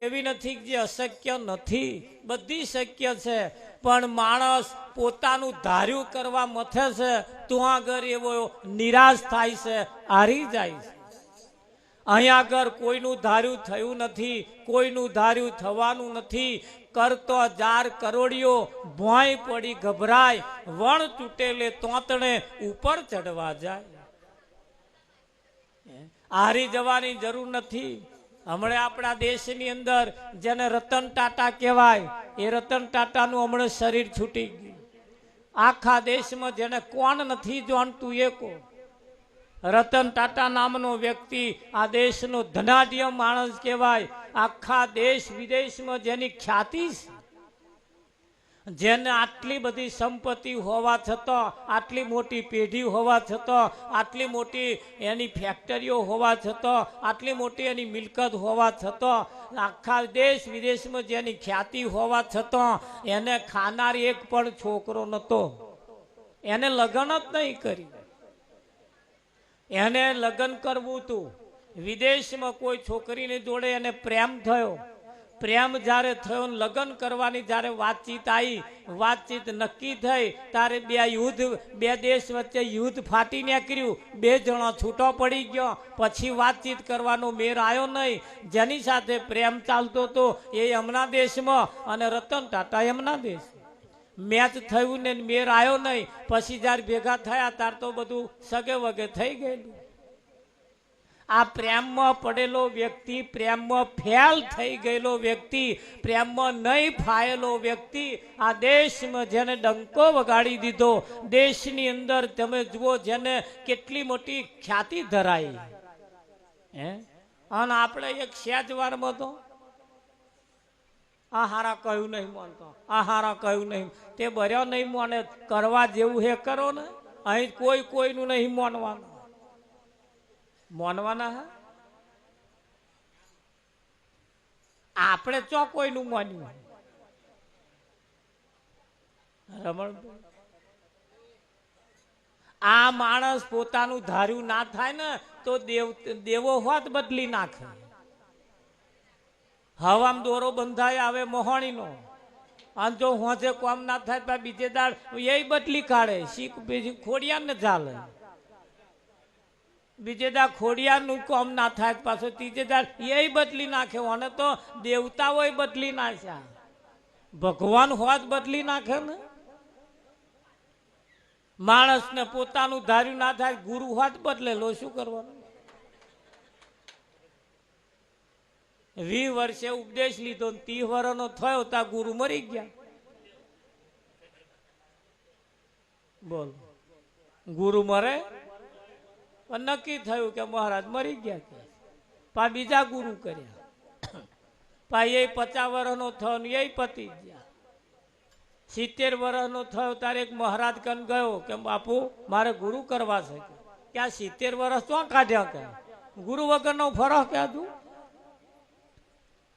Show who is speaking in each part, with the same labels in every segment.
Speaker 1: એવી નથી જે અશક્ય નથી, બધી શક્ય છે, પણ માણસ પોતાનું ધાર્યું કરવા મથે છે તો આગળ એવો નિરાશ થાય છે, હારી જાય છે. અહીંયા આગળ કોઈનું ધાર્યું થયું નથી, કોઈનું ધાર્યું થવાનું નથી. કરતો જાર કરોડિયો ભોંય પડી ગભરાય, વણ તૂટેલે તોતણે ઉપર ચડવા જાય. હારી જવાની જરૂર નથી. હમણાં આપણા દેશની અંદર જેને રતન ટાટા કહેવાય, એ રતન ટાટાનું હમણાં શરીર છૂટી ગયું. આખા દેશમાં જેને કોણ નથી જાણતું એ કો રતન ટાટા નામનો વ્યક્તિ આ દેશનો ધનાઢ્ય માણસ કહેવાય. આખા દેશ વિદેશમાં જેની ખ્યાતિ છે, જેને આટલી બધી સંપત્તિ હોવા છતાં, આટલી મોટી પેઢી હોવા છતાં, આટલી મોટી એની ફેક્ટરીઓ હોવા છતાં, આટલી મોટી એની મિલકત હોવા છતાં, આખા દેશ વિદેશમાં જેની ખ્યાતિ હોવા છતાં એને ખાનાર એક પણ છોકરો નહોતો. એને લગ્ન જ નહીં કરી. એને લગ્ન કરવું હતું. વિદેશમાં કોઈ છોકરીની જોડે એને પ્રેમ થયો. પ્રેમ જ્યારે થયો, લગ્ન કરવાની જ્યારે વાતચીત આવી, વાતચીત નક્કી થઈ, ત્યારે બે દેશ વચ્ચે યુદ્ધ ફાટી નીકળ્યું. બે જણા છૂટો પડી ગયો. પછી વાતચીત કરવાનો મેર આવ્યો નહીં. જેની સાથે પ્રેમ ચાલતો હતો એ એમના દેશમાં અને રતન ટાટા એમના દેશ. મેચ થયું ને મેર આવ્યો નહીં. પછી જ્યારે ભેગા થયા ત્યારે તો બધું સગે વગે થઈ ગયેલું. આ પ્રેમમાં પડેલો વ્યક્તિ, પ્રેમમાં ફેલ થઈ ગયેલો વ્યક્તિ, પ્રેમમાં નહીં ફાયેલો વ્યક્તિ આ દેશમાં જેને ડંકો વગાડી દીધો, દેશની અંદર તમે જુઓ જેને કેટલી મોટી ખ્યાતિ ધરાઈ. અને આપણે એક સેજવારમાં તો આ હારા કહ્યું નહીં માનતો, આ હારા કહ્યું નહીં, તે બર્યો નહીં માને. કરવા જેવું હે કરો ને. અહીં કોઈ કોઈનું નહીં માનવાનું. માનવાના હા, આપણે ચો કોઈનું માન્યું. રમણ, આ માણસ પોતાનું ધાર્યું ના થાય ને તો દેવો હોત બદલી નાખે. હવામ દોરો બંધાય આવે મોહણીનો, અને જો હોજે કોમ ના થાય બીજે દાડ એ બદલી કાઢે. શીખ બીજી ખોડિયા ને ચાલે. બીજે દા ખોડિયાનું કોમ ના થાય પાછો ત્રીજે દાડ એ બદલી નાખે. અને તો દેવતાઓ બદલી નાખ્યા, ભગવાન હોત બદલી નાખે ને. માણસને પોતાનું ધાર્યું ના થાય, ગુરુ હોત બદલેલો શું કરવાનું? 20 વર્ષે ઉપદેશ લીધો, 30 વર્ષનો થયો ત્યાં ગુરુ મરી ગયા. બોલ, ગુરુ મરે? નક્કી થયું કે મહારાજ મરી ગયા. પા બીજા ગુરુ કર્યા. પા એ 50 વર્ષનો થયો ને એ પતી ગયા. 70 વર્ષનો થયો ત્યારે એક મહારાજ કન ગયો કે બાપુ મારે ગુરુ કરવા છે. ક્યાં 70 વર્ષ તો કાઢ્યા કે ગુરુ વગરનો ફરક ક્યાં?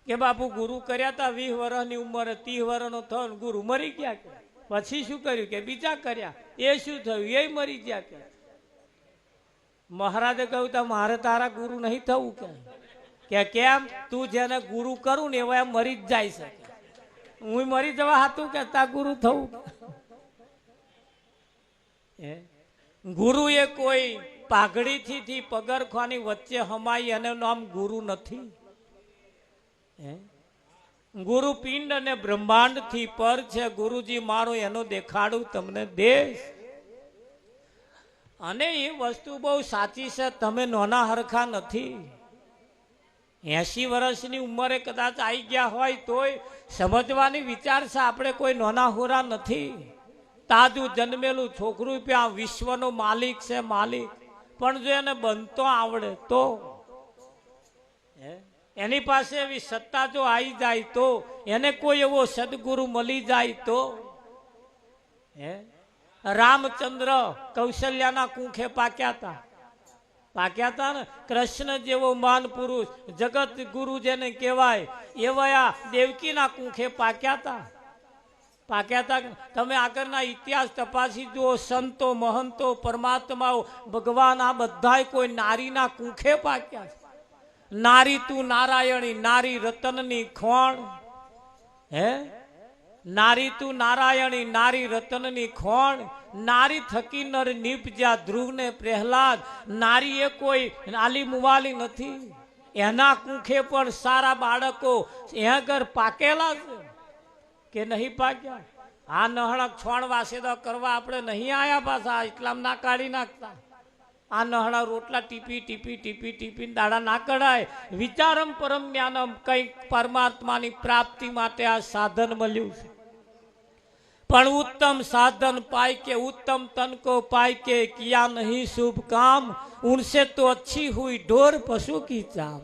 Speaker 1: કે બાપુ ગુરુ કર્યા હતા 20 વર્ષની ઉંમરે, 30 વર્ષનો થયો ને ગુરુ મરી ગયા. કે પછી શું કર્યું? કે બીજા કર્યા. એ શું થયું? એ મરી ગયા. કે મહારાજે કહ્યું તા મારે તારા ગુરુ નહીં થવું. કે કેમ? તું જેને ગુરુ કરું ને એવા મરી જ જાય છે. હું મરી જવા હતું કે તા ગુરુ થવું? ગુરુ એ કોઈ પાઘડીથી પગરખાની વચ્ચે હમાઈ એનું નામ ગુરુ નથી. ગુરુ પિંડ અને બ્રહ્માંડ થી પર છે. ગુરુજી મારો એનો દેખાડું તમને દેશ. અને એ વસ્તુ બહુ સાચી છે. તમે નાના હરખા નથી. 80 વર્ષની ઉંમરે કદાચ આવી ગયા હોય તોય સમજવાની વિચાર છે. આપણે કોઈ નાના હોરા નથી. તાજું જન્મેલું છોકરું ત્યાં વિશ્વનો માલિક છે, માલિક. પણ જો એને બનતો આવડે તો, એની પાસે એવી સત્તા જો આવી જાય તો, એને કોઈ એવો સદગુરુ મળી જાય તો. રામચંદ્ર કૌશલ્યાના કુંખે પાક્યા હતા ને. કૃષ્ણ જેવો માન પુરુષ, જગત ગુરુ જેને કહેવાય, એવા દેવકીના કુંખે પાક્યા હતા. તમે આગળના ઇતિહાસ તપાસી જુઓ. સંતો, મહંતો, પરમાત્માઓ, ભગવાન આ બધા કોઈ નારીના કુંખે પાક્યા છે. નારી તું નારાયણી નારી રતનની ખોણ. હે નારી તું નારાયણી નારી રતનની ખોણ. નારી થકી નર નીપજ્યા ધ્રુવને પ્રહલાદ. નારી એ કોઈ આલી મુવાલી નથી. એના કુખે પણ સારા બાળકો એ ઘર પાકેલા છે કે નહીં પાક્યા? આ નહણક છોણ વાસેદા કરવા આપણે નહીં આયા પાછા ઇસ્લામ ના કાઢી નાખતા. આ નહણા રોટલા ટીપી ટીપી ટીપી ટીપી દાડા ના કઢાય. વિચારમ પરમ જ્ઞાનમ કંઈક પરમાત્માની પ્રાપ્તિ માટે આ સાધન મળ્યું છે. પણ ઉત્તમ સાધન પાય કે ઉત્તમ તન को पाय के किया नहीं शुभ काम उनसे तो अच्छी हुई ढोर पशु की चाम.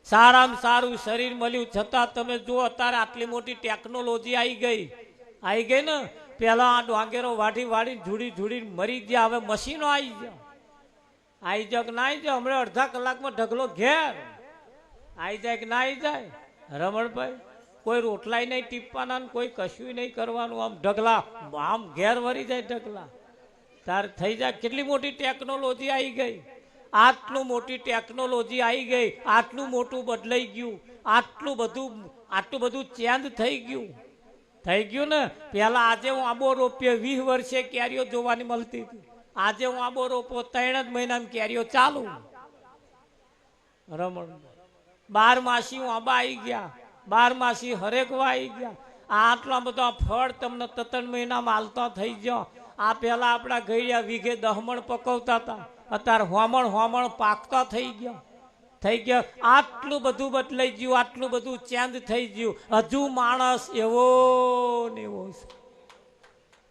Speaker 1: સારામાં સારું શરીર મળ્યું છતાં તમે જો અત્યારે આટલી મોટી ટેકનોલોજી આવી ગઈ ને. પેલા આ ડોંગેરો વાઢી વાઢી ઝૂડી ઝૂડી મરી ગયા. હવે મશીનો આવી જાય કે ના આવી જાય. હમણાં અડધા કલાકમાં ઢગલો ઘેર આવી જાય કે ના આવી જાય. રમણભાઈ કોઈ રોટલાય નહીં ટીપવાના, કોઈ કશું નહીં કરવાનું. આમ ઢગલા આમ ઘેર વરી જાય ઢગલા. તાર થઈ જાય. કેટલી મોટી ટેકનોલોજી આવી ગઈ. આટલું મોટી ટેકનોલોજી આવી ગઈ. આટલું મોટું બદલાઈ ગયું. આટલું બધું ચેન્જ થઈ ગયું ને. પેલા આજે હું આંબો રોપ્યો 20 વર્ષે કેરીઓ જોવાની મળતી હતી. આજે હું આંબો રોપો 3 જ મહિનામાં કેરીઓ ચાલુ. રમણ 12 માસી હું આંબા આવી ગયા. 12 માસી હરેકવા આવી ગયા. આટલા બધા ફળ તમને 3 મહિનામાં હાલતા થઈ ગયો. આ પેલા આપણા ગઈયા વીઘે 10 મણ પકવતા હતા. અત્યારે હોમણ પાકતા થઈ ગયા. આટલું બધું બદલાઈ ગયું. આટલું બધું ચેન્જ થઈ ગયું. હજુ માણસ એવો ને એવો છે.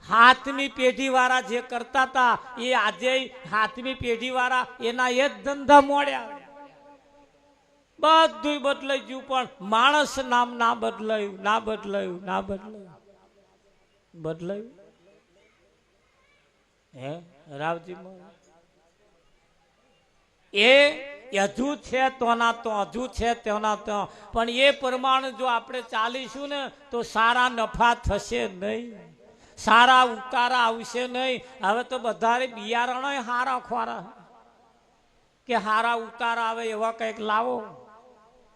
Speaker 1: હાથમી પેઢી વાળા જે કરતા હતા એ આજે હાથમી પેઢી વાળા એના એ જ ધંધા મોડ્યા. બધું બદલાઈ ગયું. પણ માણસ નામ ના બદલાયું. હે રાવજી એ હજુ છે તોના તો હજુ છે તેના તો. પણ એ પ્રમાણે જો આપણે ચાલીશું ને તો સારા નફા થશે નહીં, સારા ઉતારા આવશે નહીં. હવે તો બધા બિયારણ હારા ખોરા કે હારા ઉતારા આવે એવા કંઈક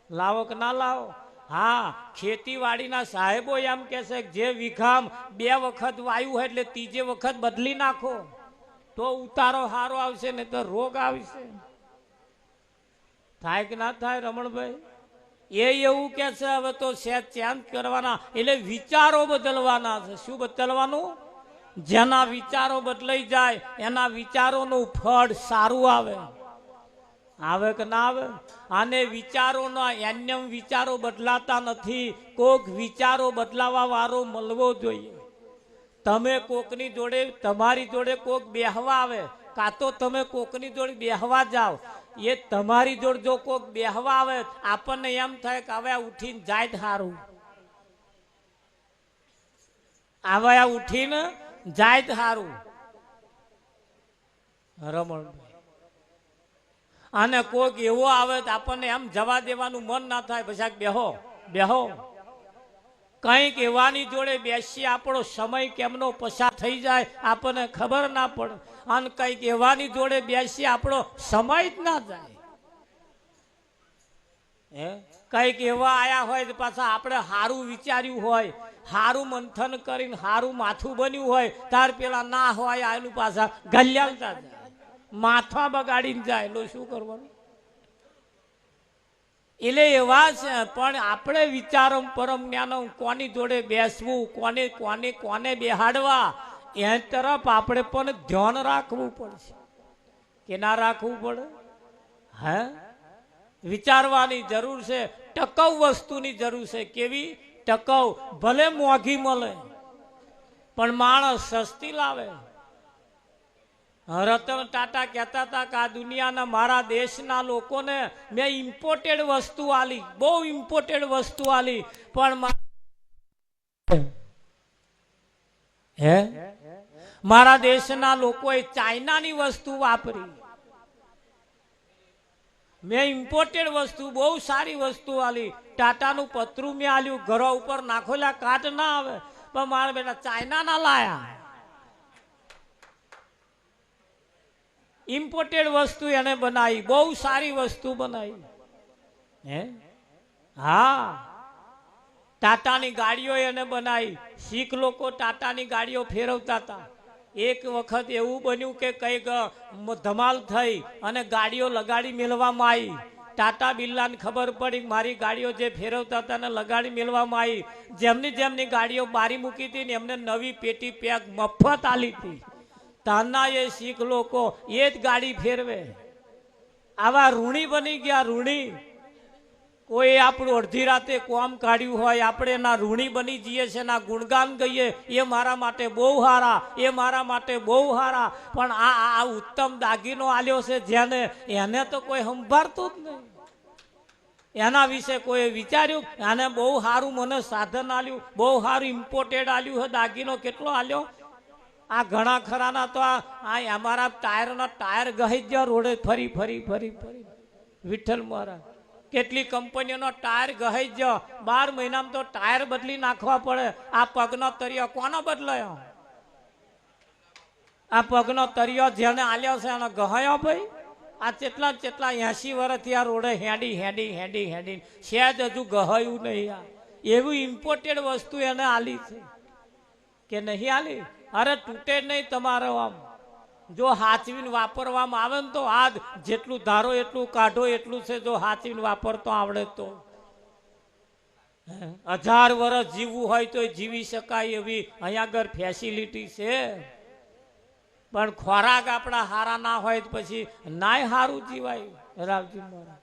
Speaker 1: લાવો કે ના લાવો. હા, ખેતીવાડીના સાહેબો એમ કે છે જે વીઘામ 2 વખત વાયુ હોય એટલે 3જે વખત બદલી નાખો તો ઉતારો સારો આવશે ને તો રોગ આવશે. થાય કે ના થાય રમણભાઈ? એવું કે છે હવે તો સેજ ચેન્જ કરવાના એટલે વિચારો બદલવાના છે. શું બદલવાનું? જેના વિચારો બદલાઈ જાય એના વિચારોનું ફળ સારું આવે કે ના આવે? આને વિચારોના એન્યમ વિચારો બદલાતા નથી. કોક વિચારો બદલાવા વાળો મળવો જોઈએ. તમે કોકની જોડે તમારી જોડે કોક બેહવા આવે કાં તો તમે કોકની જોડે બેહવા જાઓ. એ તમારી જોડે જો કોક બેહવા આવે આપણને એમ થાય કે હવે ઉઠીને જાય સારું, હવે ઉઠીને જાય સારું. રમણ અને કોક એવો આવે તો આપણને એમ જવા દેવાનું મન ના થાય. પછી બેહો કંઈક એવાની જોડે બેસી આપણો સમય કેમનો પસાર થઈ જાય આપણને ખબર ના પડે. અને કંઈક એવાની જોડે બેસી આપણો સમય જ ના જાય. કંઈક એવા આયા હોય તો પાછા આપણે સારું વિચાર્યું હોય, સારું મંથન કરીને સારું માથું બન્યું હોય તાર પેલા ના હોય આનું પાછા ગલ્યાલતા જાય, માથા બગાડીને જાય. લો શું કરવાનું? એટલે એવા છે. પણ આપણે વિચારો પરમ જ્ઞાન કોની જોડે બેસવું, કોને બેહાડવા એ તરફ આપણે પણ ધ્યાન રાખવું પડશે કે ના રાખવું પડે? હે, વિચારવાની જરૂર છે. ટકાઉ વસ્તુની જરૂર છે. કેવી ટકાઉ? ભલે મોંઘી મળે પણ માણસ સસ્તી લાવે. રતન ટાટા કહેતા હતા કે આ દુનિયાના મારા દેશના લોકોને મેં ઇમ્પોર્ટેડ વસ્તુ આલી, બહુ ઇમ્પોર્ટેડ વસ્તુ આલી, પણ મારા દેશના લોકોએ ચાઇનાની વસ્તુ વાપરી. મેં ઇમ્પોર્ટેડ વસ્તુ બહુ સારી વસ્તુ આલી. ટાટાનું પતરું મેં આલ્યું, ઘરો ઉપર નાખોલા કાટ ના આવે, પણ મારા બેટા ચાઇના ના લાયા. ઇમ્પોર્ટેડ વસ્તુ એને બનાવી, બહુ સારી વસ્તુ બનાવી. હે હા, ટાટાની ગાડીઓ એને બનાવી. શીખ લોકો ટાટાની ગાડીઓ ફેરવતા હતા. એક વખત એવું બન્યું કે કઈક ધમાલ થઈ અને ગાડીઓ લગાડી મેળવામાં આવી. ટાટા બિરલાને ખબર પડી મારી ગાડીઓ જે ફેરવતા હતા ને લગાડી મેળવામાં આવી. જેમની ગાડીઓ બારી મૂકી હતી ને એમને નવી પેટી પેક મફત આલી હતી. તાના એ શીખ લોકો એ જ ગાડી ફેરવે. આવા ઋણી બની ગયા, ઋણી. કોઈ આપણું અડધી રાતે કોમ કાઢ્યું હોય, આપણે એના ઋણી બની જઈએ છે, એના ગુણગાન ગઈએ, એ મારા માટે બહુ સારા, એ મારા માટે બહુ સારા. પણ આ ઉત્તમ દાગીનો આલ્યો છે જેને, એને તો કોઈ સંભાળતું જ નહીં. એના વિશે કોઈ વિચાર્યું? આને બહુ સારું મને સાધન આલ્યું, બહુ સારું ઇમ્પોર્ટેડ આલ્યું છે દાગીનો. કેટલો આલ્યો? આ ઘણા ખરાના તો આ અમારા ટાયરના ટાયર ગહી જ રોડે ફરી ફરી ફરી ફરી. વિઠ્ઠલ મહારાજ, કેટલી કંપનીઓનો ટાયર ગહી જ 12 મહિનામાં તો ટાયર બદલી નાખવા પડે. આ પગનો તરિયો કોનો બદલાયો? આ પગનો તરિયો જેને આલ્યો છે એને ગહાયો ભાઈ. આ કેટલા 80 વર્ષથી આ રોડે હેડી હેડી હેડી હેડી સહેજ હજુ ગહાયું નહીં. આ એવું ઇમ્પોર્ટેડ વસ્તુ એને આલી છે કે નહીં આલી? અરે તૂટે નહીં તમારો. આમ જો હાચવીને વાપરવામાં આવે ને તો આ જેટલું ધારો એટલું કાઢો એટલું છે. જો હાચવીને વાપરતો આવડે તો 1000 વર્ષ જીવવું હોય તો જીવી શકાય એવી અહીંયા આગળ ફેસિલિટી છે. પણ ખોરાક આપણા હારા ના હોય તો પછી નાય હારું જીવાય. રાવજી મહારાજ,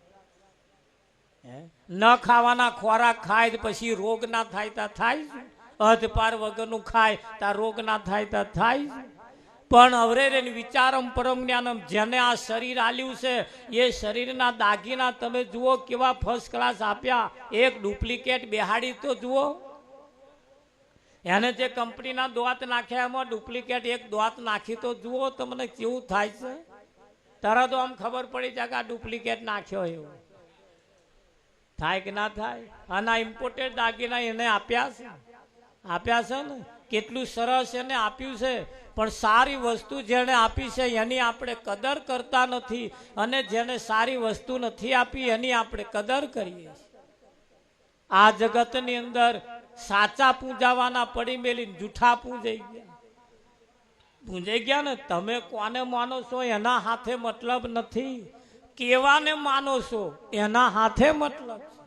Speaker 1: ન ખાવાના ખોરાક ખાય પછી રોગ ના થાય તા થાય. અધપાર વગરનું ખાય તા રોગ ના થાય તા થાય. પણ હવે વિચારમ પરમ જ્ઞાનમ જેને આ શરીર આલ્યું છે એ શરીરના દાગીના તમે જુઓ કેવા ફર્સ્ટ ક્લાસ આપ્યા. એક ડુપ્લિકેટ બેહાડી તો જુઓ. એને જે કંપનીના દોત નાખ્યા એમાં ડુપ્લિકેટ એક દોત નાખી તો જુઓ તમને કેવું થાય છે. તરત આમ ખબર પડી જાય કે આ ડુપ્લિકેટ નાખ્યો. એવું થાય કે ના થાય? આના ઇમ્પોર્ટેડ દાગીના એને આપ્યા છે. આપ્યા છે ને, કેટલું સરસ એને આપ્યું છે. પણ સારી વસ્તુ જેને આપી છે એની આપણે કદર કરતા નથી, અને જેને સારી વસ્તુ નથી આપી એની આપણે કદર કરીએ. આ જગતની અંદર સાચા પૂજાવાના પડી મેલીને જૂઠા પૂજાઈ ગયા ને. તમે કોને માનો છો એના હાથે મતલબ નથી, કેવાને માનો છો એના હાથે મતલબ છે.